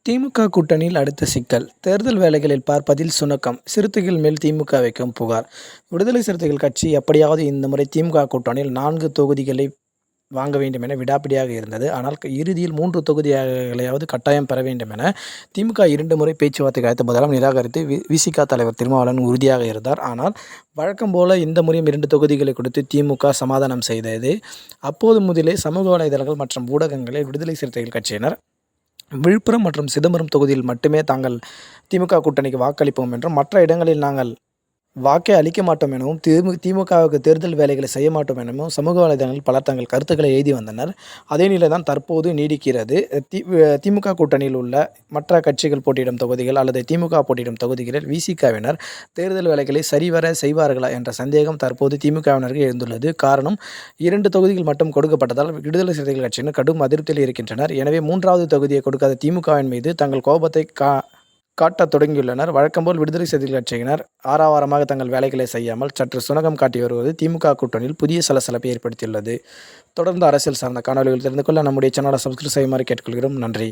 திமுக கூட்டணியில் அடுத்த சிக்கல். தேர்தல் வேலைகளில் பார்ப்பதில் சுணக்கம். சிறுத்தைகள் மேல் திமுக வைக்கும் புகார். விடுதலை சிறுத்தைகள் கட்சி எப்படியாவது இந்த முறை திமுக கூட்டணியில் 4 தொகுதிகளை வாங்க வேண்டும் என விடாப்பிடியாக இருந்தது. ஆனால் இறுதியில் 3 தொகுதிகளையாவது கட்டாயம் பெற வேண்டும் என திமுக 2 முறை பேச்சுவார்த்தைக்கு அழைத்த போதெல்லாம் நிராகரித்து விசிக தலைவர் திருமாவளவன் உறுதியாக இருந்தார். ஆனால் வழக்கம் போல இந்த முறையும் 2 தொகுதிகளை கொடுத்து திமுக சமாதானம் செய்தது. அப்போது முதலே சமூக வலைதளங்கள் மற்றும் ஊடகங்களில் விடுதலை சிறுத்தைகள் கட்சியினர் விழுப்புரம் மற்றும் சிதம்பரம் தொகுதியில் மட்டுமே தாங்கள் திமுக கூட்டணிக்கு வாக்களிப்போம் என்றும், மற்ற இடங்களில் நாங்கள் வாக்கே அளிக்க மாட்டோம் எனவும், திமுகவுக்கு தேர்தல் வேலைகளை செய்ய மாட்டோம் எனவும் சமூக வலைதளங்களில் பலர் தங்கள் கருத்துக்களை எழுதி வந்தனர். அதே நிலை தான் தற்போது நீடிக்கிறது. திமுக கூட்டணியில் உள்ள மற்ற கட்சிகள் போட்டியிடும் தொகுதிகள் அல்லது திமுக போட்டியிடும் தொகுதிகளில் விசிகவினர் தேர்தல் வேலைகளை சரிவர செய்வார்களா என்ற சந்தேகம் தற்போது திமுகவினருக்கு எழுந்துள்ளது. காரணம், 2 தொகுதிகள் மட்டும் கொடுக்கப்பட்டதால் விடுதலை சிறுத்தைகள் கட்சியினர் கடும் அதிருப்தியில் இருக்கின்றனர். எனவே 3வது தொகுதியை கொடுக்காத திமுகவின் மீது தங்கள் கோபத்தை காட்டத் தொடங்கியுள்ளனர். வழக்கம்போல் விடுதலை சிறுத்தைகள் கட்சியினர் ஆரவாரமாக தங்கள் வேலைகளை செய்யாமல் சற்று சுணக்கம் காட்டி வருவது திமுக கூட்டணியில் புதிய சலசலப்பை ஏற்படுத்தியுள்ளது. தொடர்ந்து அரசியல் சார்ந்த காணொலிகள் தெரிந்து கொள்ள நம்முடைய சேனலை சப்ஸ்கிரைப் செய்யுமாறு கேட்டுக்கொள்கிறோம். நன்றி.